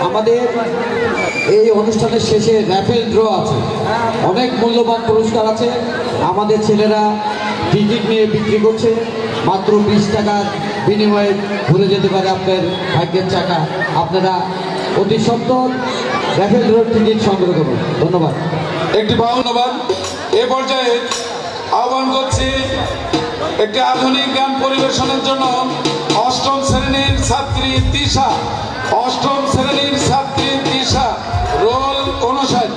আমাদের এই অনুষ্ঠানের শেষে র্যাফেল ড্র আছে, অনেক মূল্যবান পুরস্কার আছে। আমাদের ছেলেরা টিকিট নিয়ে বিক্রি করছে, মাত্র 20 টাকার বিনিময়ে ঘুরে যেতে পারে আপনার ভাগ্যের চাকা। আপনারা অতি সত্বর র্যাফেল ড্রর টিকিট সংগ্রহ করুন। ধন্যবাদ। একটি ধন্যবাদ। এ পর্যায়ে আহ্বান করছি একটি আধুনিক গান পরিবেশনের জন্য অষ্টম শ্রেণীর ছাত্রী তিশা, অষ্টম শ্রেণীর ছাত্রী তিশা, রোল 59।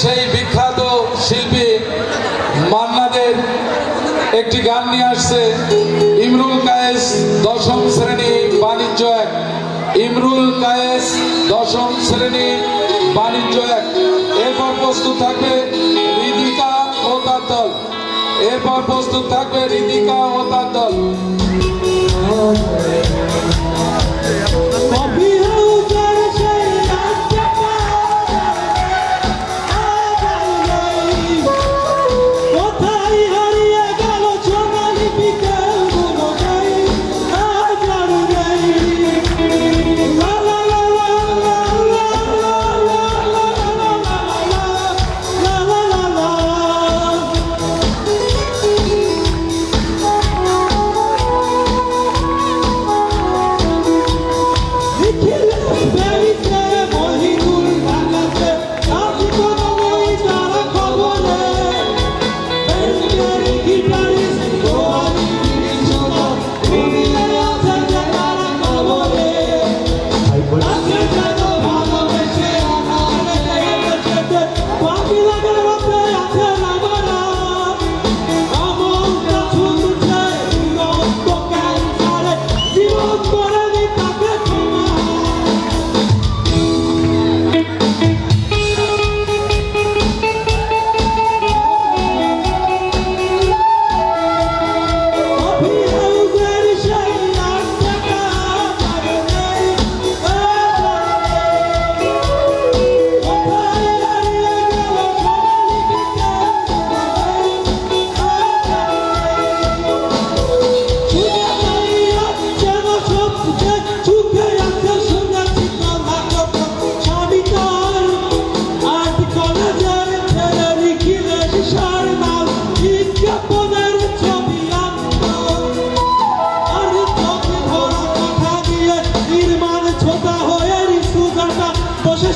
সেই বিখ্যাত শিল্পী মান্নাদের একটি গান নিয়ে আসছে ইমরুল কায়েস, দশম শ্রেণী বাণিজ্য 1। ইমরুল কায়েস, দশম শ্রেণী বাণিজ্য 1। এরপর প্রস্তুত থাকবে রিদিকা ও তার দল। এরপর প্রস্তুত থাকবে রিদিকা ও তার দল। He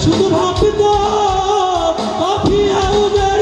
শুধু ভাবতো কফি হাউসের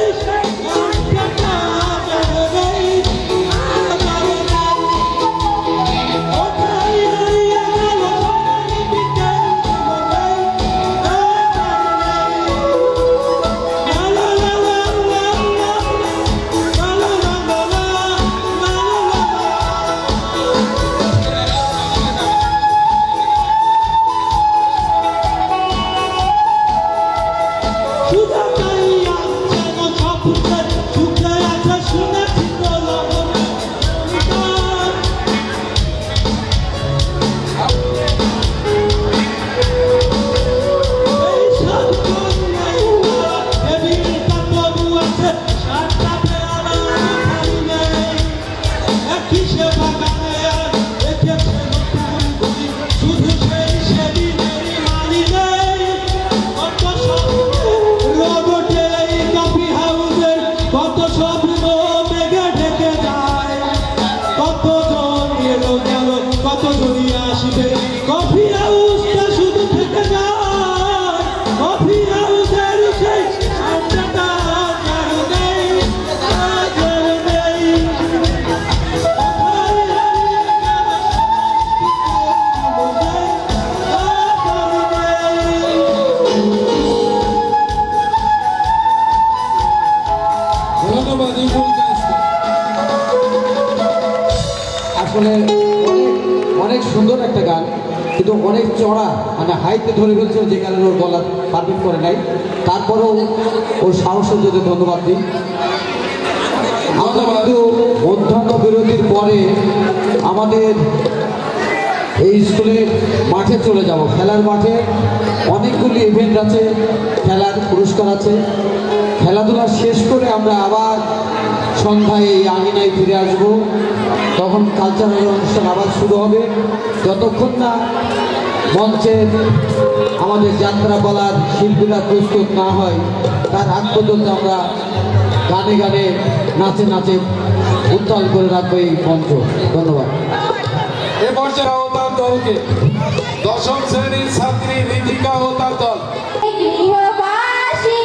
কফি হাউসটা শুধু থেকে যায় কফি হাউসের সেই আড্ডাটা আর নেই ধন্যবাদ ইমরুল কায়েসকে। আসলে অনেক অনেক সুন্দর একটা গান, কিন্তু অনেক চড়া, মানে হাইতে ধরে ফেলছিল, যে কারণে ওর গলা পারফেক্ট করে নাই। তারপরেও ওর সাহসের জন্য ধন্যবাদ দিই। আমরা কিন্তু মধ্যাহ্ন বিরতির পরে আমাদের এই স্কুলের মাঠে চলে যাব। খেলার মাঠে অনেকগুলি ইভেন্ট আছে, খেলার পুরস্কার আছে। খেলাধুলা শেষ করে আমরা আবার সন্ধ্যায় এই আঙিনায় ফিরে আসব। তখন কালচারাল অনুষ্ঠান আবার শুরু হবে। যতক্ষণ না মঞ্চের আমাদের যাত্রা বলার শিল্পীরা প্রস্তুত না হয়, তার আগ পর্যন্ত আমরা গানে গানে নাচে নাচে উত্তাল করে রাখবো এই মঞ্চ। ধন্যবাদ। এ পর্যায়ে ও তার দলকে দশম শ্রেণীর ছাত্রী ঋতিকা ও তার দল। গৃহবাসী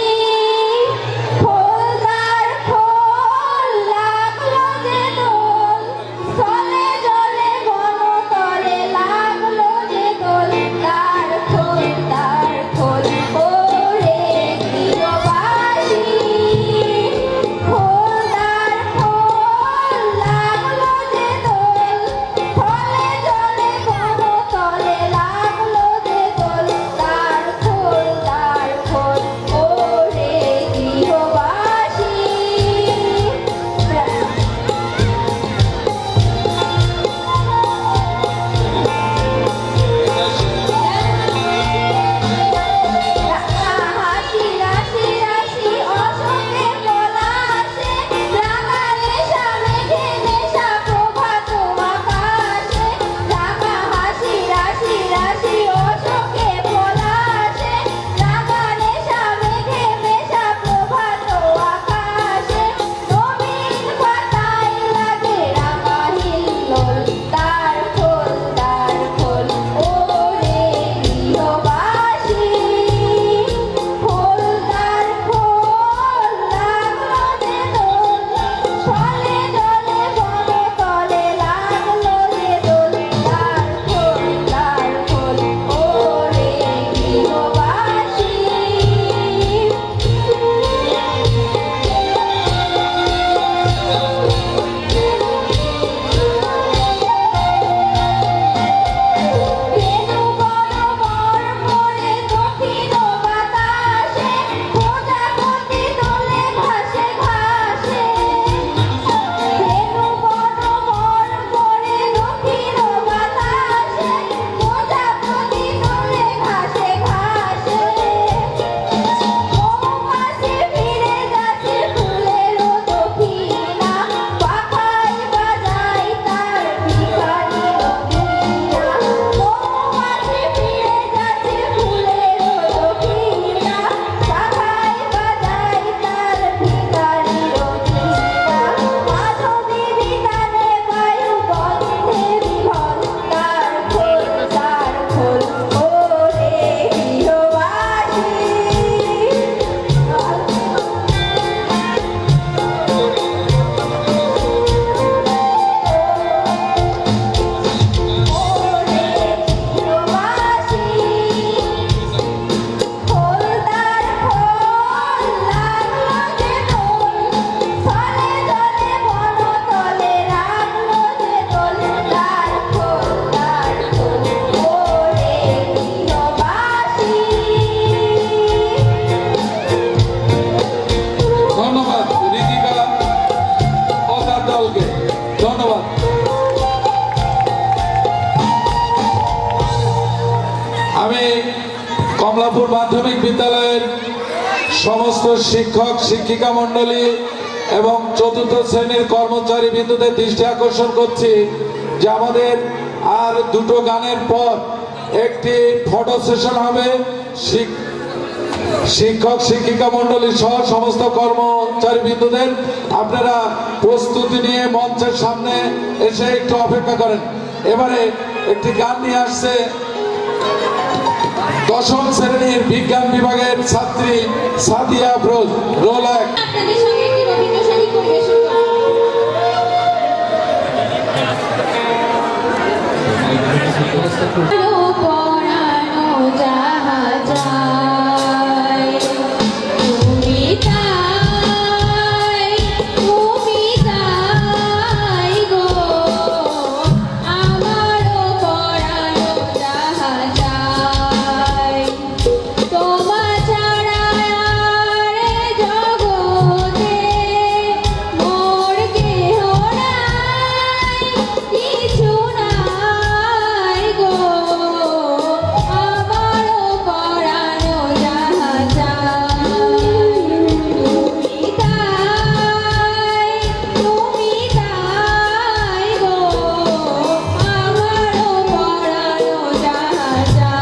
খোলদার খোল লাগলো যে দোল স্থলে জলে বনতলে লাগলো যে দোল তার খোল ওরে গৃহবাসী খোলদার খোল লাগলো যে দোল স্থলে জলে বনতলে লাগলো যে দোল কমলাপুর মাধ্যমিক বিদ্যালয়ের সমস্ত শিক্ষক শিক্ষিকা মণ্ডলী এবং চতুর্থ শ্রেণীর কর্মচারী বিন্দুদের দৃষ্টি আকর্ষণ করছি যে আমাদের আর দুটো গানের পর একটি ফটো সেশন হবে। শিক্ষক শিক্ষিকা মণ্ডলী সহ সমস্ত কর্মচারী বিন্দুদের আপনারা প্রস্তুতি নিয়ে মঞ্চের সামনে এসে একটু অপেক্ষা করেন। এবারে একটি গান নিয়ে আসছে দশম শ্রেণীর বিজ্ঞান বিভাগের ছাত্রী সাদিয়া আফরোজ। রোল এক। আপনাদের সঙ্গে একটি রবীন্দ্রসঙ্গীত পরিবেশন করব। আলো পরানো যাহা যায়, তুমি তাই গো, আমারও পরানো যাহা যায়, তোমা ছাড়া আর এ জগতে মোর কেহ নাই, কিছু নাই গো, আমারও পরানো যাহা যায়, তুমি তাই গো, আমারও পরানো যাহা যায়।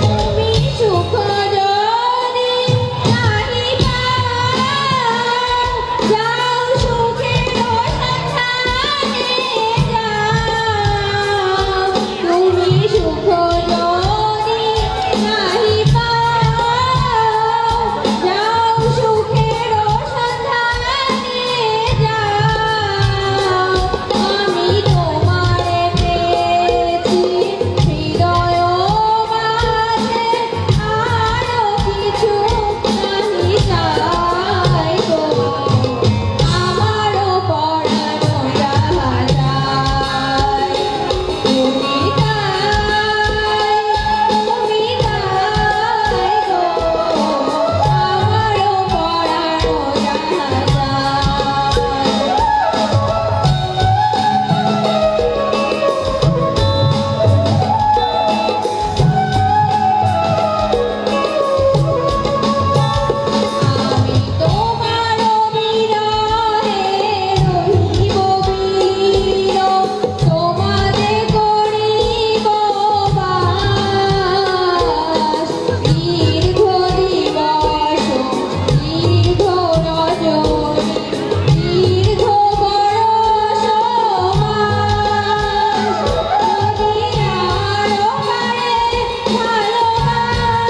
তুমি সুখ যদি নাহি পাও, যাও সুখের সন্ধানে যাও, তুমি সুখ যদি নাহি পাও, যাও সুখের সন্ধানে যাও, আমি তোমারে পেয়েছি হৃদয় মাঝে, আরো কিছু নাহি চাই গো, আমারও পরানো যাহা যায়, তুমি তাই গো, আমারও পরানো যাহা যায়। আমি তোমার বিরহে রহিব বীর, তোমারে করিব বাস, দীর্ঘ দিবস দীর্ঘ রজনী, দীর্ঘ বরষ মাস, যদি আরো পারে ভালোবাসো,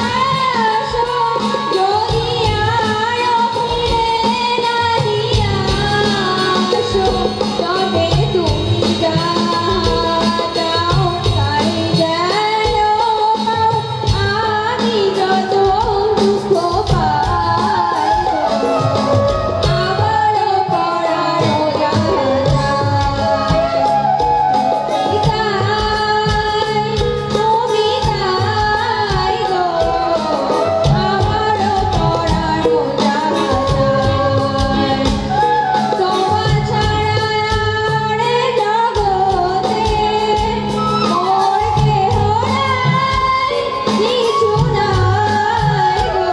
যদি আরো ফিরে নাহি আসো, তবে তুমি যাহা দাও তাই যেন পাও, আমি যত দুঃখ পাই গো, আমারও পরানো যাহা যায়, তুমি তাই গো, আমারও পরানো যাহা যায়, তোমা ছাড়া আর এ জগতে মোর কেহ নাই, কিছু নাই গো,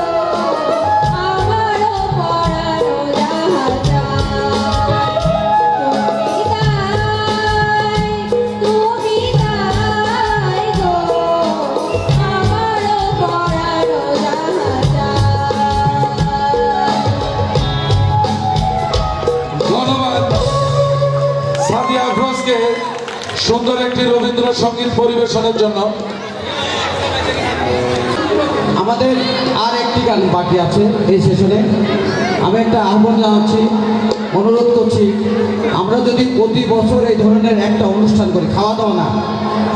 আমারও পরানো যাহা যায়, তুমি তাই গো, আমারও পরানো যাহা যায়। ধন্যবাদ সাদিয়া আফরোজকে সুন্দর একটি রবীন্দ্রসঙ্গীত পরিবেশনের জন্য। আমাদের আর একটি গান বাকি আছে এই সেশনে। আমি একটা আহ্বান জানাচ্ছি, অনুরোধ করছি, আমরা যদি প্রতি বছর এই ধরনের একটা অনুষ্ঠান করি, খাওয়া দাওয়া না,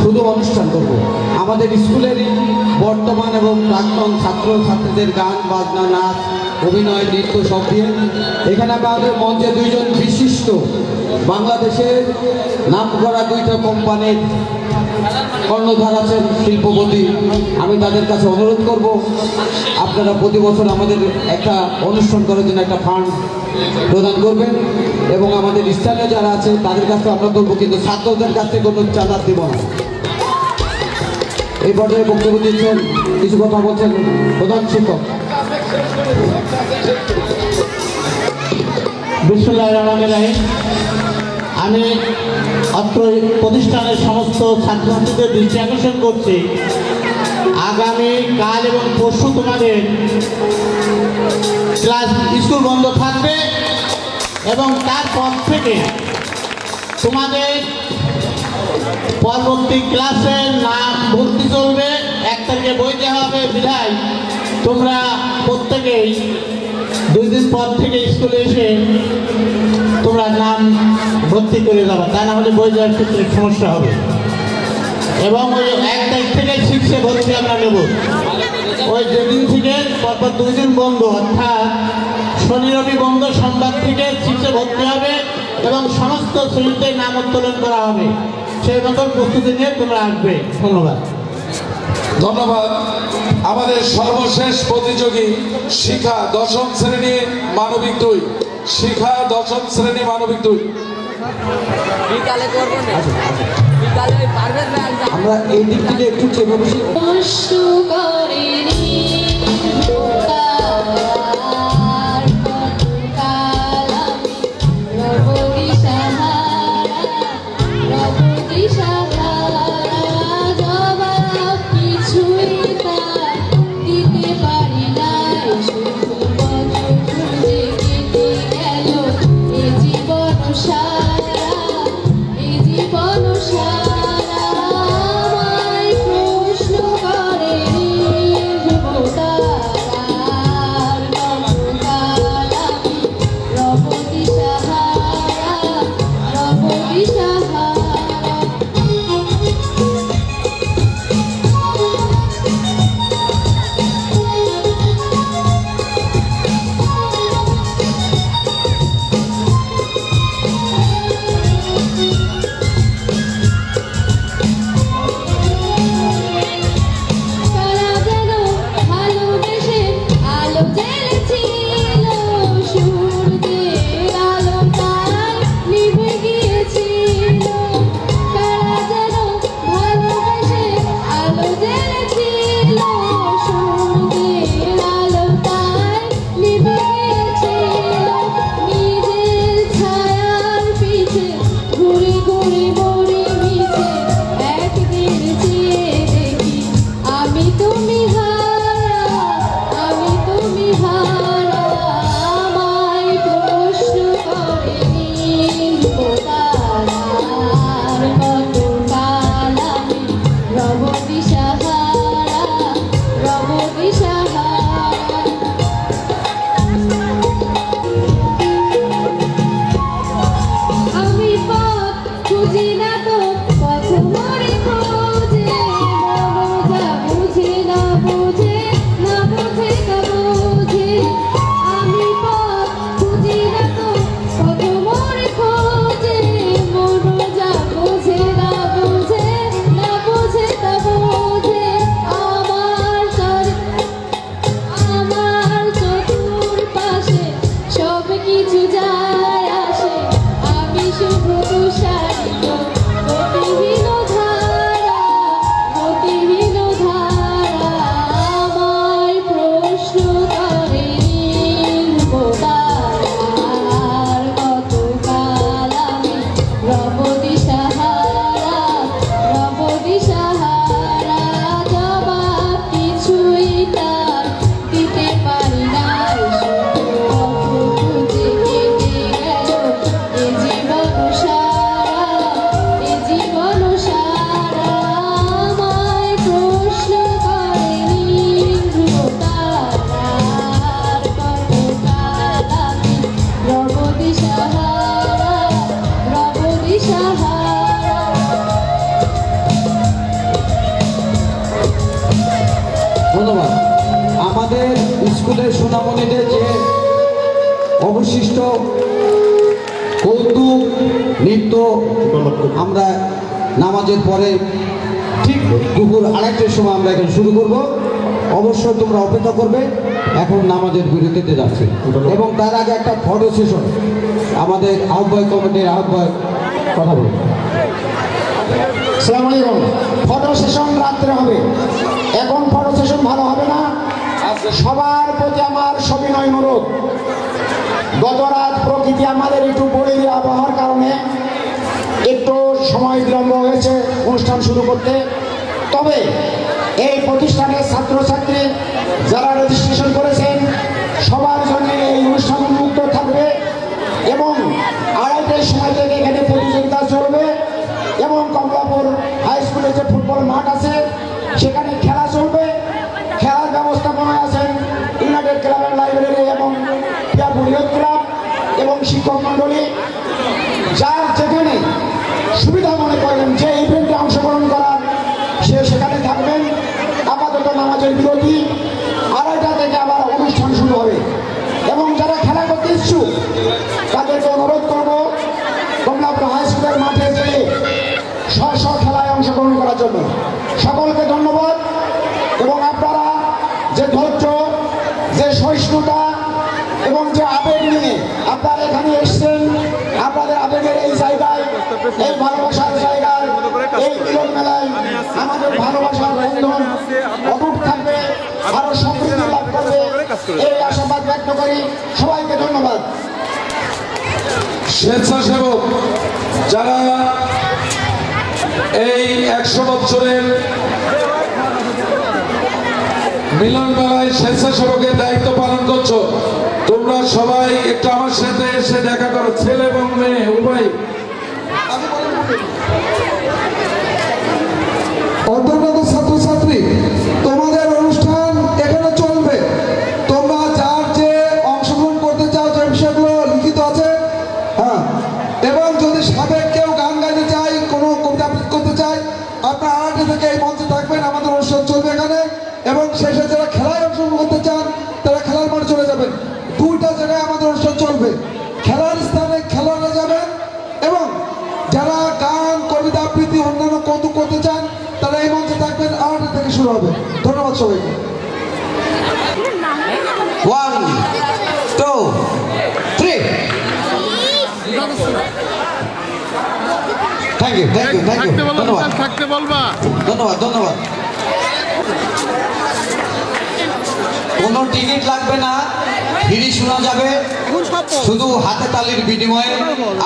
শুধু অনুষ্ঠান করব, আমাদের স্কুলেরই বর্তমান এবং প্রাক্তন ছাত্র ছাত্রীদের গান বাজনা নাচ অভিনয় নৃত্য সব দিয়ে, এখানে আমাদের মঞ্চে দুইজন বিশিষ্ট বাংলাদেশের নামকরা দুইটা কোম্পানির কর্ণধার আছেন শিল্পপতি। আমি তাদের কাছে অনুরোধ করব, আপনারা প্রতি বছর আমাদের একটা অনুষ্ঠান করার জন্য একটা ফান্ড প্রদান করবেন এবং আমাদের স্থানীয় যারা আছে তাদের কাছে আমরা করবো, কিন্তু ছাত্রদের কাছে কোনো চাঁদা দেব না। এই পর্যায়ে বক্তব্য দিচ্ছেন, কিছু কথা বলছেন প্রধান শিক্ষক। বিসমুল্লাহির রহমানির রহিম। আমি অত্র প্রতিষ্ঠানের সমস্ত ছাত্রছাত্রীদের দৃষ্টি আকর্ষণ করছি, আগামী কাল এবং পরশু তোমাদের ক্লাস স্কুল বন্ধ থাকবে এবং তারপর থেকে তোমাদের পরবর্তী ক্লাসের নাম ভর্তি চলবে। 1 তারিখে বই দেওয়া হবে বিধায় তোমরা প্রত্যেকেই 2 দিন পর থেকে স্কুলে এসে তোমরা নাম ভর্তি করে যাবে, তা না হলে বই দেওয়ার ক্ষেত্রে সমস্যা হবে। এবং ওই 1 তারিখ থেকে 6-এ ভর্তি আমরা নেব। ওই যেদিন থেকে পরপর 2 দিন বন্ধ, অর্থাৎ শনি রবি বন্ধ, সোমবার থেকে 6-এ ভর্তি হবে এবং সমস্ত শ্রেণীতে নাম উত্তোলন করা হবে। সেই মতো প্রস্তুতি নিয়ে তোমরা আসবে। ধন্যবাদ। ধন্যবাদ। আমাদের সর্বশেষ প্রতিযোগী শিখা 10ম শ্রেণী মানবিক 2। শিখা 10ম শ্রেণী মানবিক 2। বিকালে করবো না, বিকালে পারবেন না। আমরা এই দিক থেকে একটু চেপে বসি। কষ্ট করেনি ভোতার কতকাল আমি রব দিশাহারা, রব দিশাহারা। জবাব কিছুই তার দিতে পারি নাই, শুধু বছর খুঁজে কেটে গেল এ জীবন সারা, এ জীবন সারা। আমায় প্রশ্ন করেনি ভোতার কতকাল আমি রব দিশাহারা, রব দিশাহারা। তারা যেন ভালোবেসে আলো জ্বেলেছিল, সূর্যের আলো তার নিভে গিয়েছিল। তারা যেন ভালোবেসে আলো জ্বেলেছিল, সূর্যের আলো তার নিভে গিয়েছিল। নিজের ছায়ার পিছে ঘুরে ঘুরে মরে মিছে একদিন চেয়ে দেখি আমি তুমি হারা, আমি তুমি হারা। আমায় প্রশ্ন করেনি ভোতার কতকাল আমি রব দিশাহারা, রব দিশাহারা। আমি পথ খুঁজি না তো পথ মরে খোঁজে, মন যা বুঝে না বুঝে, না বুঝে তা বুঝে। আমি পথ খুঁজি না তো পথ মরে খোঁজে, মন যা বুঝে না বুঝে, না বুঝে তা বুঝে। আমার চতুর্পাশে সব কিছু যায় আসে, আমি শুধু তুষারিত গতিহীন ধারা, গতিহীন ধারা। আমায় প্রশ্ন করেনি ভোতার কতকাল আমি রব দিশাহারা, রব দিশাহারা। জবাব কিছুই তার দিতে পারি নাই, শুধু পথ খুঁজে কেটে গেল এ জীবন সারা, এ জীবন সারা। আমায় প্রশ্ন করেনি ভোতার কতকাল আমি রব দিশাহারা, রব দিশাহারা। ধন্যবাদ। আমাদের স্কুলের সোনামণিদের যে অবশিষ্ট কৌতুক নৃত্য আমরা নামাজের পরে ঠিক দুপুর 2:30টার সময় আমরা এখন শুরু করব। অবশ্যই তোমরা অপেক্ষা করবে, এখন নামাজের বিরতিতে যাচ্ছে। এবং তার আগে একটা ফটো সেশন আমাদের আহ্বায়ক কমিটির আহ্বায়ক কথা বলবে। আসসালামু আলাইকুম। ফটো সেশন রাত্রে হবে, এখন ফটো সেশন ভালো হবে না। সবার প্রতি আমার সবিনয় অনুরোধ, গত রাত প্রকৃতি আমাদের একটু বৈরী আবহাওয়ার কারণে একটু সময় বিলম্ব হয়েছে অনুষ্ঠান শুরু করতে। তবে এই প্রতিষ্ঠানের ছাত্রছাত্রী যারা রেজিস্ট্রেশন করেছেন সবার জন্য এই অনুষ্ঠান উন্মুক্ত থাকবে এবং 2:30টার সময় থেকে এখানে প্রতিযোগিতা চলবে এবং কমলাপুর হাই স্কুলের যে ফুটবল মাঠ আছে সেখানে খেলা চলবে। খেলার ব্যবস্থাপনায় আছেন ইউনাইটেড ক্লাবের লাইব্রেরি এবং পিয়াপুরিয়ত ক্লাব এবং শিক্ষক মণ্ডলী। যার যেখানে সুবিধা মনে করবেন যে ইভেন্টে অংশগ্রহণ করার সে সেখানে থাকবেন। আপাতত নামাজের বিরতি, 2:30টা থেকে আবার অনুষ্ঠান শুরু হবে এবং যারা খেলা করতে ইচ্ছুক তাদেরকে অনুরোধ করব কমলাপুর হাই স্কুলের মাঠে যেয়ে স্ব খেলায় অংশগ্রহণ করার জন্য। সকলকে ধন্যবাদ এবং আপনারা যে ধৈর্য, যে সহিষ্ণুতা এবং যে আবেগ নিয়ে আপনারা এখানে এসছেন, আপনাদের আবেগের এই জায়গায়, এই ভালোবাসার জায়গায়, এই মিলন মেলায় আমাদের ভালোবাসার বন্ধন অটুট থাকবে, আরো সমৃদ্ধি লাভ করবে এই আশাবাদ ব্যক্ত করি। সবাইকে ধন্যবাদ। স্বেচ্ছাসেবক যারা এই 100 বছরের মিলন মেলায় স্বেচ্ছাসেবকের দায়িত্ব পালন করছো, তোমরা সবাই একটু আমার সাথে এসে দেখা করো, ছেলে এবং মেয়ে উভয়। অন্তর্গত ছাত্রছাত্রী, তোমাদের অনুষ্ঠান এখানে চলবে। তোমরা যার যে অংশগ্রহণ করতে চাও যে বিষয়গুলো লিখিত আছে, হ্যাঁ, এবং যদি সাবেক কেউ গান গাইতে চায়, কোনো কবিতা আবৃত্তি করতে চায়, আপনারা 2:30 থেকে এই মঞ্চে থাকবেন, আমাদের অনুষ্ঠান চলবে এখানে। এবং শেষে যারা খেলায় অংশগ্রহণ করতে চান তারা খেলার মাঠে চলে যাবেন। 2টা জায়গায় আমাদের অনুষ্ঠান চলবে, খেলার স্থানে খেলোয়াড়রা যাবেন এবং যারা গান, কবিতা আবৃত্তি, অন্যান্য কৌতুক করতে চান তারা এই মঞ্চে থাকবেন। 2:30 থেকে শুরু হবে। ধন্যবাদ সবাইকে। 1, 2, 3। Thank you, thank you, thank you, ধন্যবাদ, ধন্যবাদ, ধন্যবাদ। কোনো টিকিট লাগবে না, ফ্রি শোনা যাবে, শুধু হাতে তালির বিনিময়ে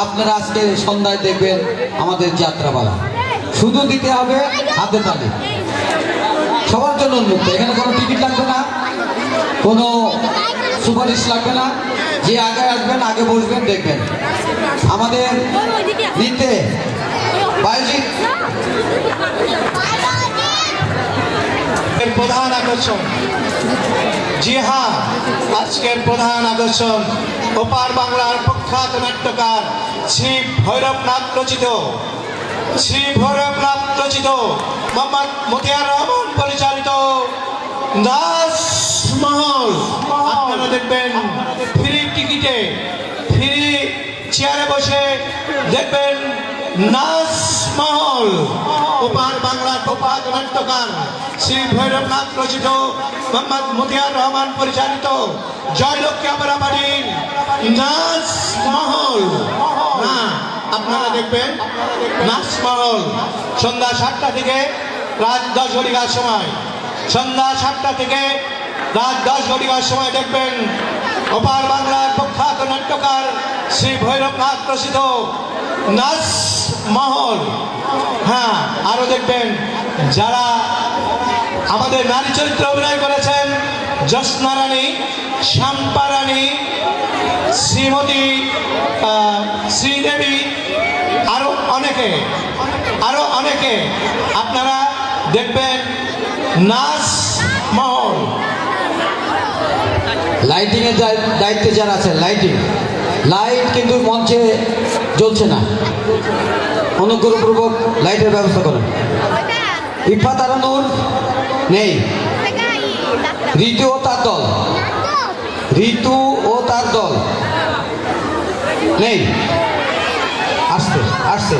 আপনারা আজকে সন্ধ্যায় দেখবেন আমাদের যাত্রাপালা। শুধু দিতে হবে হাতে তালি, সবার জন্য উন্মুক্ত। এখানে কোনো টিকিট লাগবে না, কোনো সুপারিশ লাগবে না। যে আগে আসবেন, আগে বসবেন, দেখবেন আমাদের দিতে বায়োজিৎ প্রধান আকর্ষণ, জি হ্যাঁ, আজকের প্রধান আকর্ষণ ওপার বাংলার প্রখ্যাত নাট্যকার শ্রী ভৈরবনাথ রচিত মোহাম্মদ মতিয়ার রহমান পরিচালিত নাচ মহল। আপনারা দেখবেন ফ্রি টিকিটে, ফ্রি চেয়ারে বসে দেখবেন নাচ মহল। ওপার বাংলার প্রখ্যাত নাট্যকার শ্রী ভৈরবনাথ রচিত মোহাম্মদ মতিয়ার রহমান পরিচালিত জয়লক্ষ্মী আবরাবাড়ির নাচ মহল। না, আপনারা দেখবেন নাচ মহল সন্ধ্যা 7টা থেকে রাত 10 ঘটিকার সময়, সন্ধ্যা 7টা থেকে রাত 10 ঘটিকার সময় দেখবেন ওপার বাংলার প্রখ্যাত নাট্যকার শ্রী ভৈরবনাথ রচিত নাচ মহল। হ্যাঁ, আরো দেখবেন যারা আমাদের নারী চরিত্রে অভিনয় করেছেন, জ্যোৎস্না রানী, শাম্পা রানী, শ্রীমতী শ্রীদেবী, আরো অনেকে আপনারা দেখবেন নাচ মহল। লাইটিং এর দায়িত্বে যারা আছেন, লাইট কিন্তু মঞ্চে জ্বলছে না, অনুগ্রহপূর্বক লাইটের ব্যবস্থা করুন। ইফা তারানুর নেই, ঋতু ও তার দল নেই। আসছে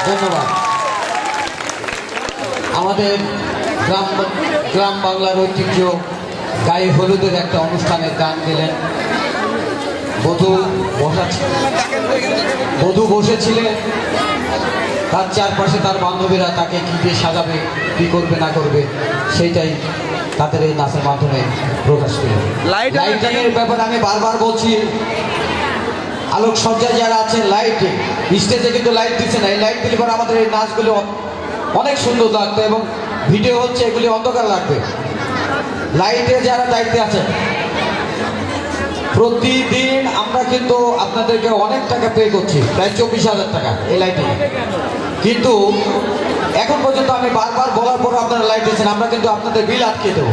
ধন্যবাদ। আমাদের গ্রাম বাংলার ঐতিহ্য গায়ে হলুদের একটা অনুষ্ঠানে গান দিলেন। বধূ বসেছিলেন, তার চারপাশে তার বান্ধবীরা তাকে কী দিয়ে সাজাবে, কী করবে না করবে, সেইটাই তাদের এই নাচের মাধ্যমে প্রকাশ পেল। লাইটিংয়ের ব্যাপারে আমি বারবার বলছি, আলোকসজ্জায় যারা আছেন লাইটে স্টেজে কিন্তু লাইট দিচ্ছে না, এই লাইট দিলে পরে আমাদের এই নাচগুলো অনেক সুন্দর লাগতো এবং ভিডিও হচ্ছে এগুলি অন্ধকার লাগবে। লাইটে যারা দায়িত্বে আছেন, প্রতিদিন আমরা কিন্তু আপনাদেরকে অনেক টাকা পে করছি, প্রায় 24,000 টাকা এই লাইটে, কিন্তু এখন পর্যন্ত আমি বারবার বলার পর আপনারা লাইট দিচ্ছেন, আমরা কিন্তু আপনাদের বিল আটকে দেবো।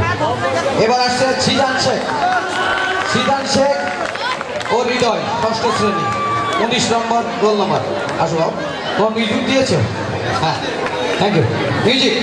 এবার আসছে সিদান শেখ ও হৃদয়, 6ষ্ঠ শ্রেণী, 19 নম্বর রোল নম্বর। আসো বাবু, তোমার মিউজিক দিয়েছো? হ্যাঁ, থ্যাংক ইউ। মিউজিক।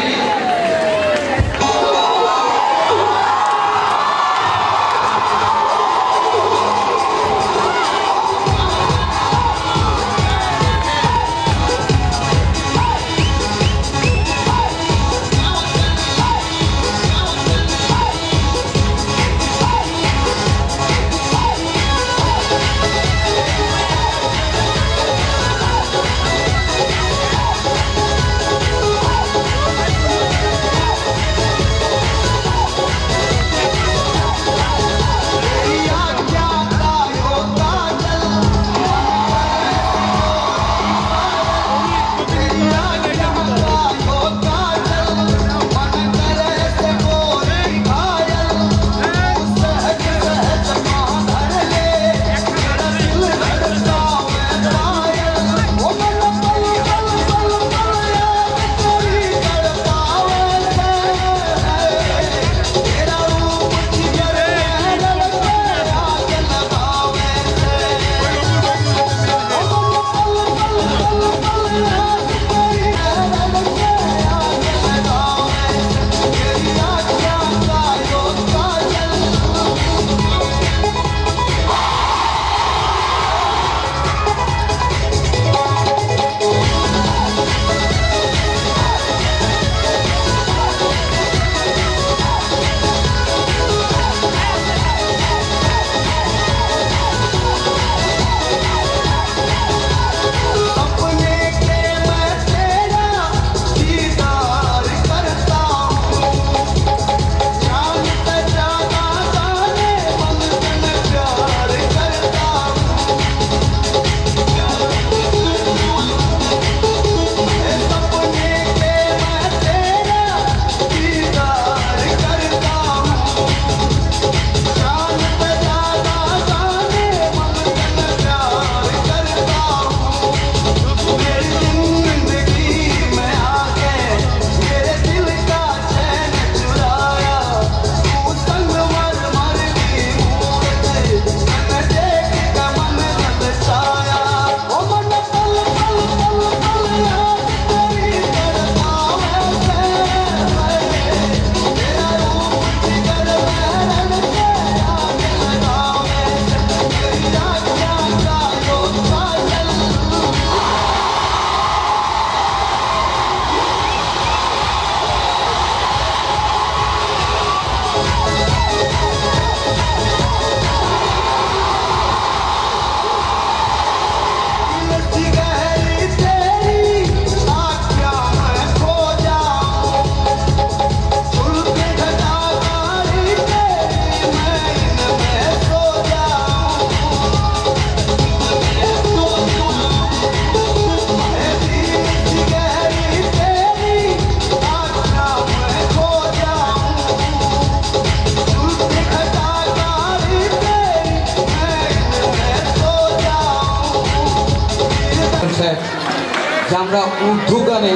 যে আমরা উর্দু গানে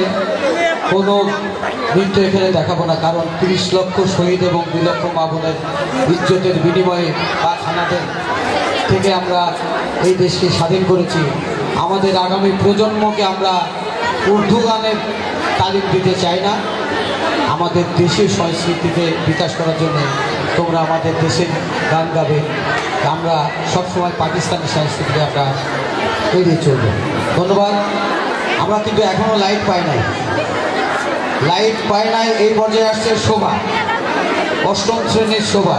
কোনো নৃত্য এখানে দেখাবো না, কারণ 30 লক্ষ শহীদ এবং 2 লক্ষ মা বোনের ইজ্জতের বিনিময়ে বা খানাদের থেকে আমরা এই দেশকে স্বাধীন করেছি। আমাদের আগামী প্রজন্মকে আমরা উর্দু গানের তালিম দিতে চাই না। আমাদের দেশের সংস্কৃতিকে বিকাশ করার জন্য তোমরা আমাদের দেশের গান গাবে, আমরা সবসময় পাকিস্তানি সংস্কৃতিকে আমরা এড়িয়ে চলব। ধন্যবাদ। আমরা কিন্তু এখনও লাইট পাই নাই, এই পর্যায়ে আসছে শোভা, 8ম শ্রেণীর শোভা।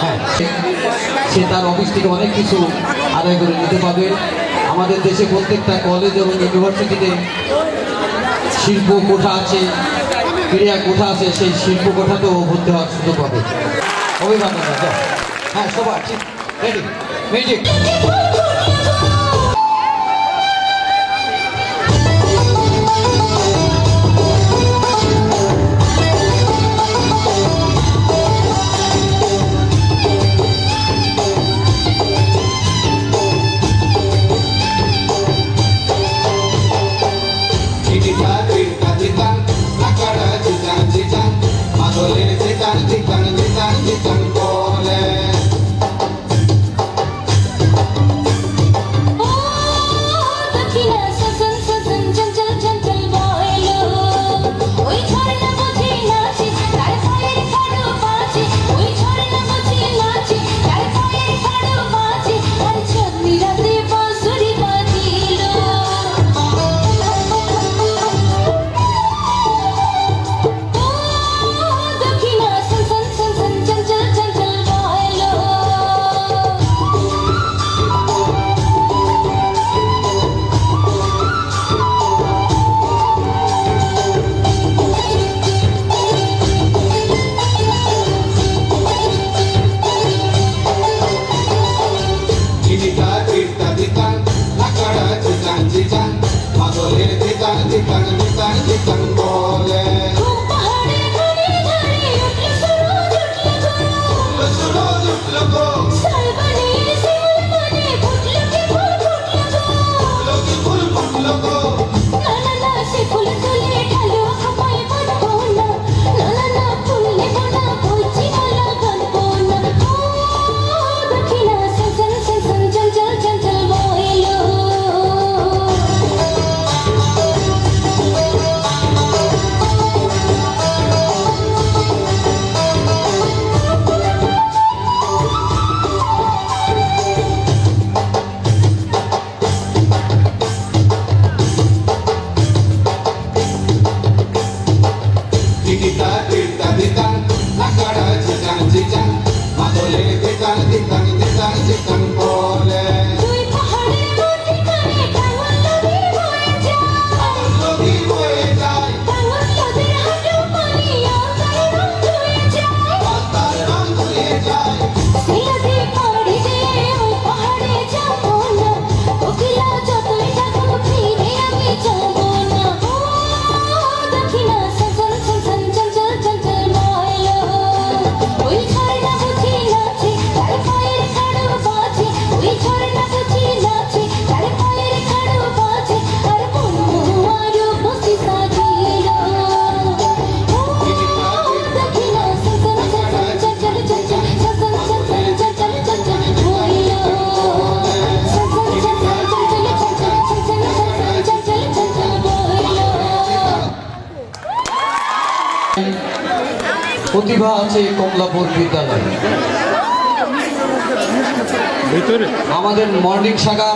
হ্যাঁ, সে তার অফিস থেকে অনেক কিছু আদায় করে নিতে পারবে। আমাদের দেশে প্রত্যেকটা কলেজ এবং ইউনিভার্সিটিতে শিল্প কোঠা আছে, ক্রীড়া কোঠা আছে, সেই শিল্প কোঠাতেও ভর্তি হওয়ার সুযোগ পাবে। অভিভাবক হ্যাঁ সবার ঠিক রেডি মিউজিক। দক্ষিণা সজন সজন চঞ্চল চঞ্চল বয়লো ওই ঝরনা বুঝি নাচে তার পায়ের খাড়ো বাজে ওই ঝরনা বুঝি নাচে তার পায়ের খাড়ো বাজে আর চাঁদনি রাতে বাঁশুরি বাজিল দক্ষিণা সজন সজন চঞ্চল চঞ্চল বয়লো পাহাড়ে ঘুরে ঘুরে উঠলো সূরজ শালবনের শিমুল বনে ফুটলো গো না না না সে ফুল তুলে ঢালো খপায় বাঁধবো না না না না ফুল নেবো না বলছি ভালো গানবো না দক্ষিণা সজন সজন চঞ্চল চঞ্চল বইলো তুই পাহাড়ের মধ্যিখানে টাঙন নদী বয়ে যায় টাঙন নদীর হাঁটু পানি আলতার রং ধুয়ে যায় সেই নদী পাড়ি যেয়ে ওই পাহাড়ে যাবো না কোকিলা যতই ডাকুক ফিরে আমি যাবো না দক্ষিণা সজন সজন চঞ্চল চঞ্চল বয়লো ওই ঝরনা বুঝি নাচে তার পায়ের খাড়ো বাজে ওই ঝরনা বুঝি নাচে তার পায়ের খাড়ো বাজে আর বনু আরো বসি সাজিল দক্ষিণা সজন সজন চঞ্চল চঞ্চল সজন সজন চঞ্চল চঞ্চল বইলো সজন সজন চঞ্চল চঞ্চল সজন সজন চঞ্চল চঞ্চল বইলো প্রতিভা আছে কমলাপুর বিদ্যালয়ে। আমাদের মর্নিং শাখা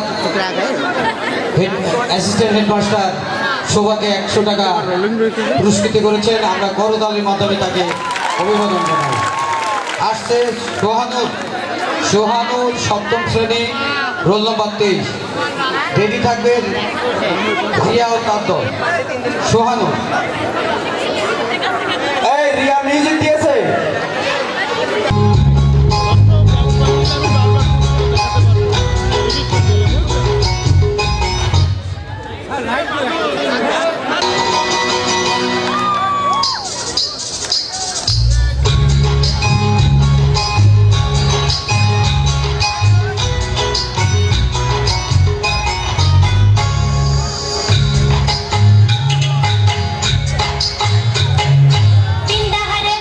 অ্যাসিস্ট্যান্ট হেডমাস্টার শোভাকে 100 টাকা পুরস্কৃত করেছেন। আমরা করতালির মাধ্যমে তাকে অভিবাদন জানাই। আসছে সোহানুর 7ম শ্রেণী, রোল নম্বর 23। রেডি থাকবে রিয়া ও তার দল। সোহানুর এই রিয়া মিউজিক দিয়েছে। তিনটা হারে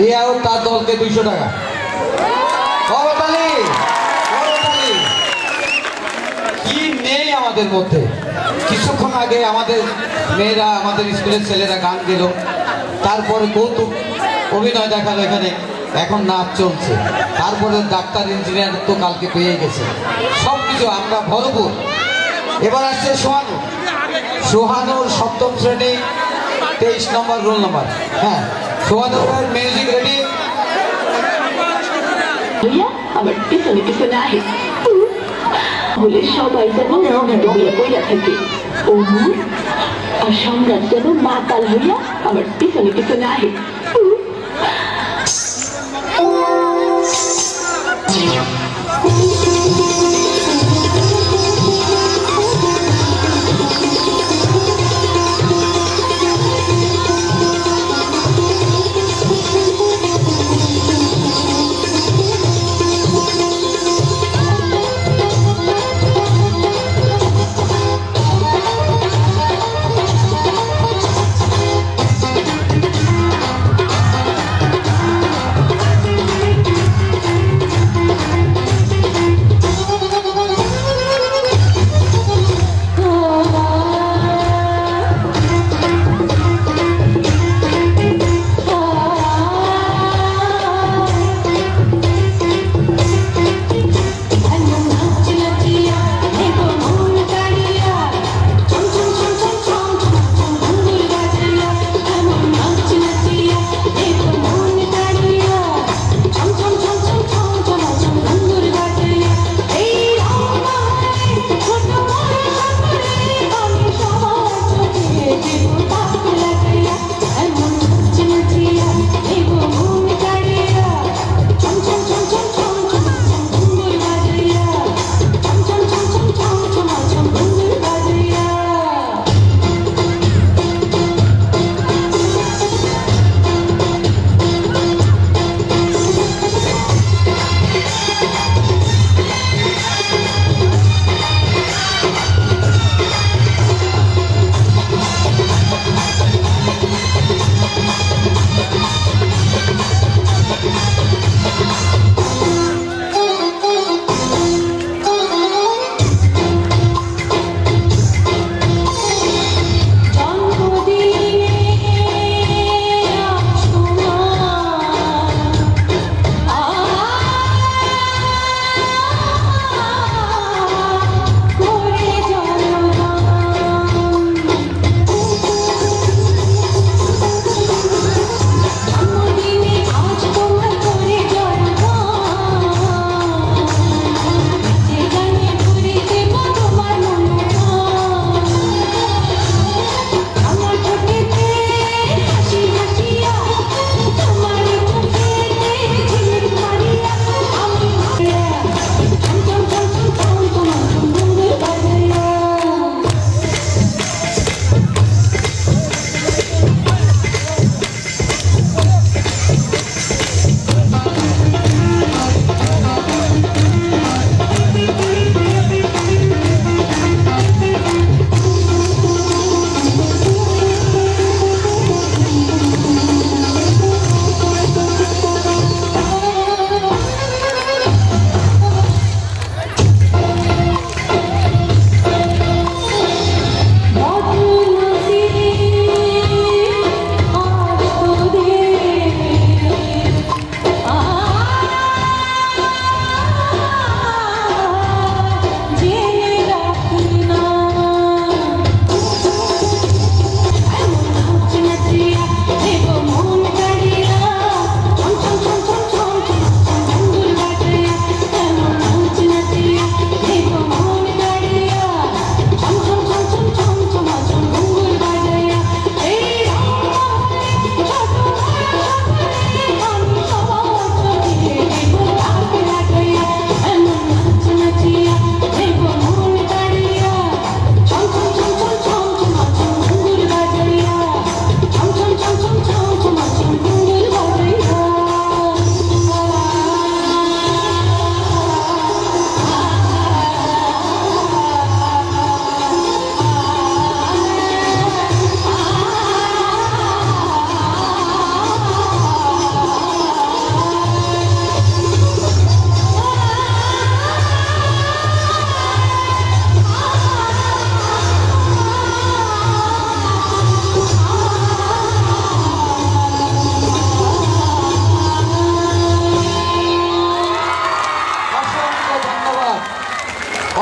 পিয়াও তার দলকে 200 টাকা। করতালি, করতালি। কি নেই আমাদের মধ্যে। কিছুক্ষণ আগে আমাদের মেয়েরা, আমাদের স্কুলের ছেলেরা গান গেল, তারপরে কৌতুক অভিনয় দেখালো এখানে, এখন নাচ চলছে, তারপরে ডাক্তার ইঞ্জিনিয়ার তো কালকে পেয়ে গেছে। সব কিছু আমরা ভরপুর। এবার আসছে সোহানু। সোহানুর 7ম শ্রেণী 23 নম্বর রোল নম্বর। হ্যাঁ, সোহানুর মিউজিক রেডি। ভাইয়া আমার পিছনে পিছনে আহে বলে সবাই যেন দৌড়ে কইরা থাকে ও আর সম্রাট যেন মাতাল হইয়া আমার পিছনে পিছনে আহে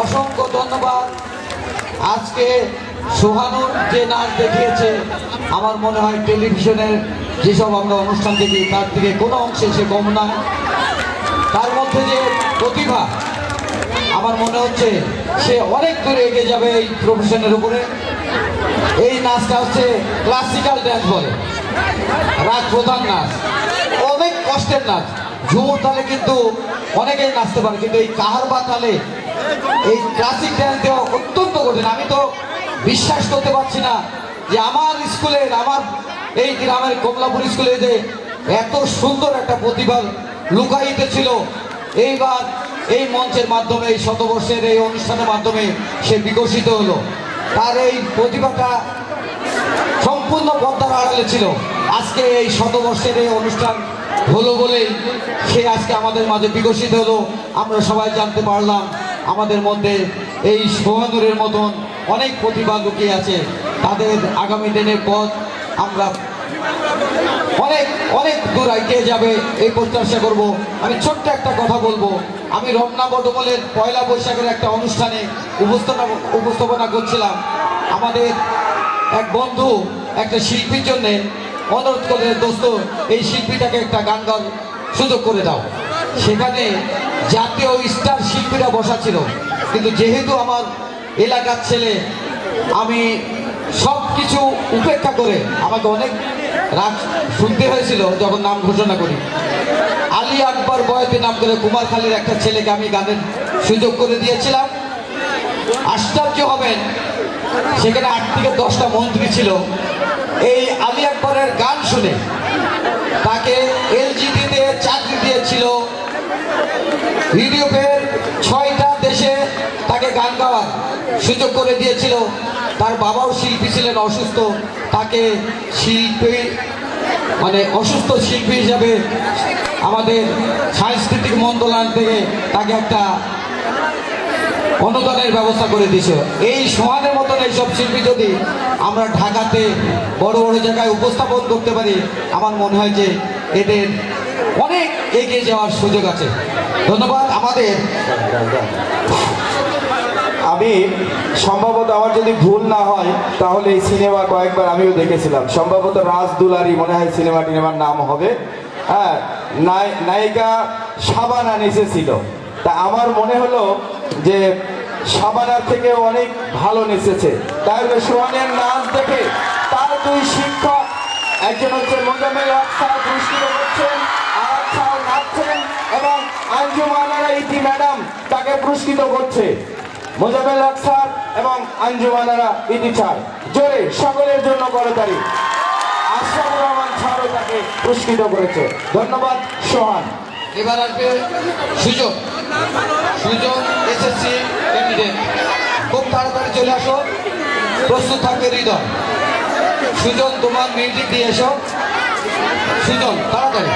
অসংখ্য ধন্যবাদ। আজকে সোহানুর যে নাচ দেখিয়েছে, আমার মনে হয় টেলিভিশনের যেসব আমরা অনুষ্ঠান দেখি তার থেকে কোনো অংশে সে কম না। তার মধ্যে যে প্রতিভা, আমার মনে হচ্ছে সে অনেক দূরে এগিয়ে যাবে এই প্রফেশনের উপরে। এই নাচটা হচ্ছে ক্লাসিক্যাল ড্যান্স বলে, রাগ প্রধান নাচ, অনেক কষ্টের নাচ। ঝুমুর তালে কিন্তু অনেকেই নাচতে পারে, কিন্তু এই কাহারবা তালে এই ক্লাসিক ড্যান্স দেওয়া অত্যন্ত কঠিন। আমি তো বিশ্বাস করতে পারছি না যে আমার স্কুলের, আমার এই গ্রামের কমলাপুর স্কুলে যে এত সুন্দর একটা প্রতিভা লুকায়িত ছিল, এইবার এই মঞ্চের মাধ্যমে, এই শতবর্ষের এই অনুষ্ঠানের মাধ্যমে সে বিকশিত হলো। তার এই প্রতিভাটা সম্পূর্ণ পর্দার আড়ালে ছিল। আজকে এই শতবর্ষের এই অনুষ্ঠান হলো বলেই সে আজকে আমাদের মাঝে বিকশিত হলো। আমরা সবাই জানতে পারলাম আমাদের মধ্যে এই সোহানুরের মতন অনেক প্রতিভা লুকিয়ে আছে। তাদের আগামী দিনের পথ আমরা অনেক অনেক দূর এগিয়ে যাবে এই প্রত্যাশা করব। আমি ছোট্ট একটা কথা বলবো। আমি রমনা বটমলের পয়লা বৈশাখের একটা অনুষ্ঠানে উপস্থাপনা করছিলাম। আমাদের এক বন্ধু একটা শিল্পীর জন্যে অনুরোধ করে, দোস্ত এই শিল্পীটাকে একটা গান গাওয়ার সুযোগ করে দাও। সেখানে জাতীয় স্টার শিল্পীরা বসা ছিল, কিন্তু যেহেতু আমার এলাকার ছেলে, আমি সব কিছু উপেক্ষা করে, আমাকে অনেক রাগ শুনতে হয়েছিল যখন নাম ঘোষণা করি। আলী আকবর বয়াতি নাম করে কুমারখালীর একটা ছেলেকে আমি গানের সুযোগ করে দিয়েছিলাম। আশ্চর্য হবেন, সেখানে 8 থেকে 10টা মন্ত্রী ছিল। এই আলী আকবরের গান শুনে তাকে এলজিডিতে চাকরি দিয়েছিল। ইউরোপের 6টা দেশে তাকে গান গাওয়ার সুযোগ করে দিয়েছিল। তার বাবাও শিল্পী ছিলেন, অসুস্থ। তাকে শিল্পী, মানে অসুস্থ শিল্পী হিসাবে আমাদের সাংস্কৃতিক মন্ত্রণালয় থেকে তাকে একটা অনুদানের ব্যবস্থা করে দিয়েছে। এই সোহানের মতন এইসব শিল্পী যদি আমরা ঢাকাতে বড় বড় জায়গায় উপস্থাপন করতে পারি, আমার মনে হয় যে এদের অনেক এগিয়ে যাওয়ার সুযোগ আছে। ধন্যবাদ। আমাদের আমি সম্ভবত, আমার যদি ভুল না হয়, তাহলে এই সিনেমা কয়েকবার আমিও দেখেছিলাম। সম্ভবত রাজ দুলারি মনে হয় সিনেমার নাম হবে। হ্যাঁ, নায়িকা শাবানা নেচেছিল। তা আমার মনে হলো যে শাবানার থেকে অনেক ভালো নেচেছে। তাই সোহানের নাচ দেখে তার 2 শিক্ষক, একজন হচ্ছে মোজাম্মেল হক স্যার পুরস্কৃত করছেন, আর স্যার নাচছেন, এবং আঞ্জুমানারা ইতি ম্যাডাম তাকে পুরস্কৃত করছে। মোজাম্মেল হক স্যার এবং আঞ্জুমানারা ইতি স্যার, জোরে সকলের জন্য করতালি। আশরাফুর রহমান স্যারও তাকে পুরস্কৃত করেছে। ধন্যবাদ সোহান। এবার আসবে সুযোগ। সুযোগ এসএসসি ক্যান্ডিডেট, খুব তাড়াতাড়ি চলে আসো। প্রস্তুত থাকবে হৃদয়। সুজন, তোমার মিউজিক দিয়ে এসো। সুজন, তাড়াতাড়ি।